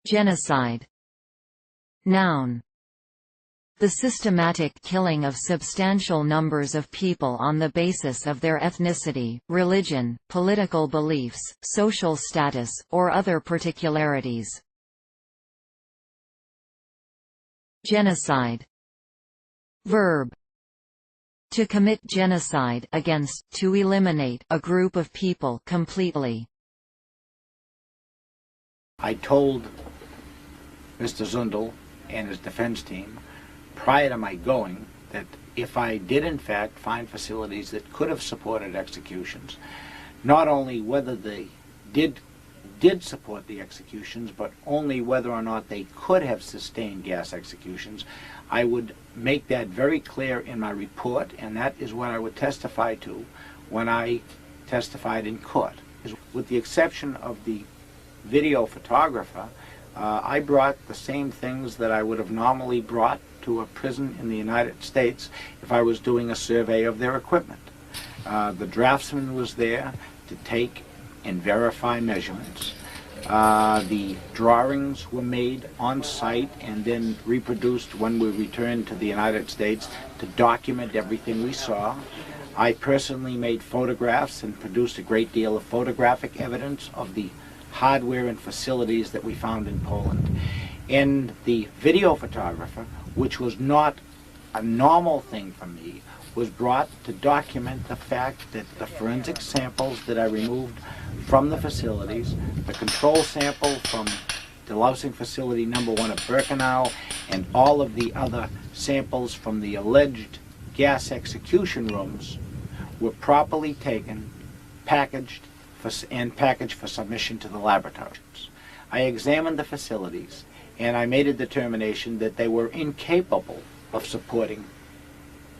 Genocide. Noun. The systematic killing of substantial numbers of people on the basis of their ethnicity, religion, political beliefs, social status, or other particularities. Genocide. Verb. To commit genocide against, to eliminate, a group of people completely. I told Mr. Zundel and his defense team prior to my going that if I did in fact find facilities that could have supported executions, not only whether they did support the executions, but only whether or not they could have sustained gas executions, I would make that very clear in my report, and that is what I would testify to when I testified in court. With the exception of the video photographer, I brought the same things that I would have normally brought to a prison in the United States if I was doing a survey of their equipment. The draftsman was there to take and verify measurements. The drawings were made on site and then reproduced when we returned to the United States to document everything we saw. I personally made photographs and produced a great deal of photographic evidence of the hardware and facilities that we found in Poland. And the video photographer, which was not a normal thing for me, was brought to document the fact that the forensic samples that I removed from the facilities, the control sample from delousing facility number 1 of Birkenau, and all of the other samples from the alleged gas execution rooms were properly taken, packaged for submission to the laboratories. I examined the facilities and I made a determination that they were incapable of supporting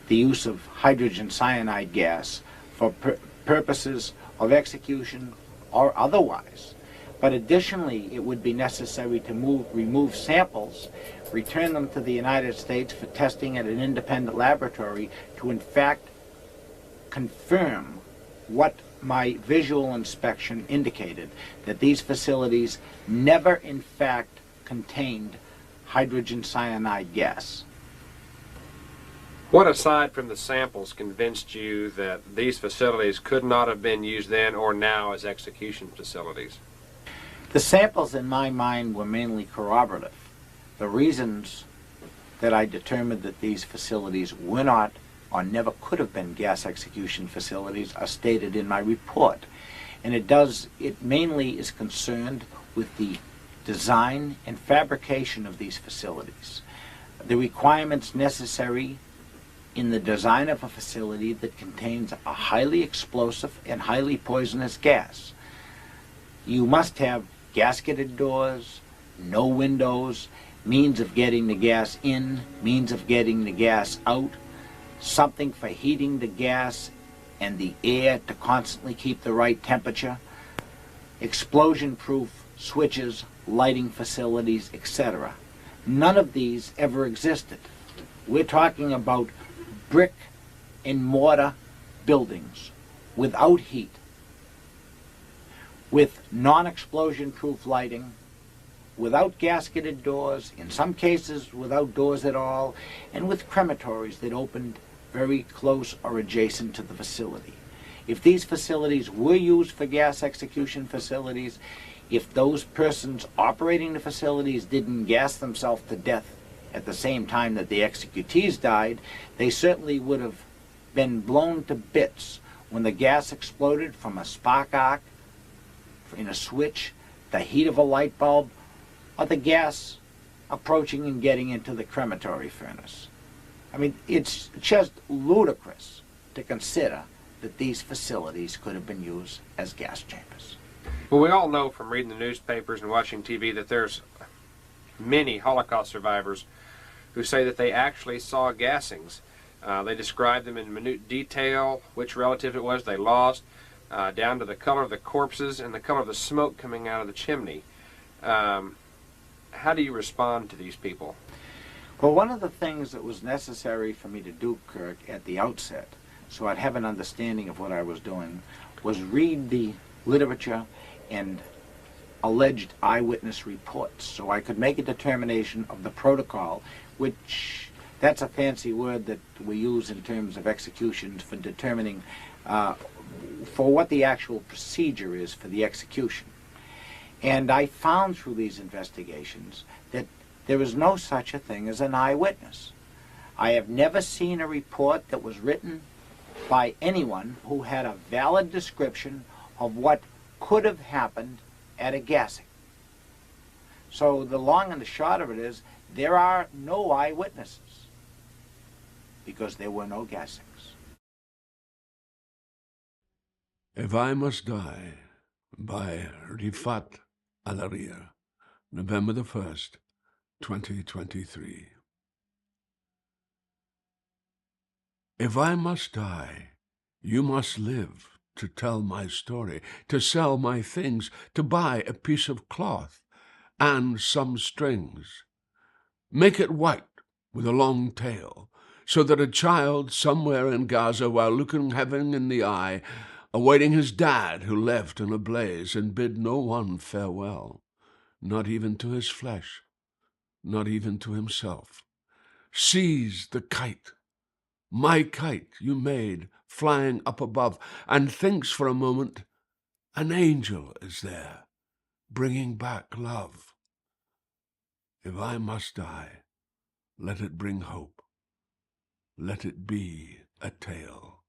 the use of hydrogen cyanide gas for purposes of execution or otherwise. But additionally, it would be necessary to remove samples, return them to the United States for testing at an independent laboratory to in fact confirm what my visual inspection indicated, that these facilities never in fact contained hydrogen cyanide gas. What aside from the samples convinced you that these facilities could not have been used then or now as execution facilities? The samples in my mind were mainly corroborative. The reasons that I determined that these facilities were not or never could have been gas execution facilities are stated in my report. And it mainly is concerned with the design and fabrication of these facilities. The requirements necessary in the design of a facility that contains a highly explosive and highly poisonous gas. You must have gasketed doors, no windows, means of getting the gas in, means of getting the gas out, something for heating the gas and the air to constantly keep the right temperature, explosion-proof switches, lighting facilities, etc. None of these ever existed. We're talking about brick and mortar buildings without heat, with non-explosion proof lighting, without gasketed doors, in some cases without doors at all, and with crematories that opened very close or adjacent to the facility. If these facilities were used for gas execution facilities, if those persons operating the facilities didn't gas themselves to death at the same time that the executees died, they certainly would have been blown to bits when the gas exploded from a spark arc in a switch, the heat of a light bulb, or the gas approaching and getting into the crematory furnace. I mean, it's just ludicrous to consider that these facilities could have been used as gas chambers. Well, we all know from reading the newspapers and watching TV that there's many Holocaust survivors who say that they actually saw gassings. They described them in minute detail, which relative it was they lost, down to the color of the corpses and the color of the smoke coming out of the chimney. How do you respond to these people? Well, one of the things that was necessary for me to do, Kirk, at the outset, so I'd have an understanding of what I was doing, was read the literature and alleged eyewitness reports, so I could make a determination of the protocol, which that's a fancy word that we use in terms of executions for determining for what the actual procedure is for the execution. And I found through these investigations that there is no such a thing as an eyewitness. I have never seen a report that was written by anyone who had a valid description of what could have happened at a gassing. So the long and the short of it is, there are no eyewitnesses because there were no gassings. If I Must Die by Rifat Alaria, November the 1st, 2023. If I must die, you must live to tell my story, to sell my things, to buy a piece of cloth and some strings. Make it white with a long tail, so that a child somewhere in Gaza, while looking heaven in the eye, awaiting his dad who left in a blaze and bid no one farewell, not even to his flesh, not even to himself, sees the kite, my kite you made, flying up above, and thinks for a moment an angel is there, bringing back love. If I must die, let it bring hope. Let it be a tale.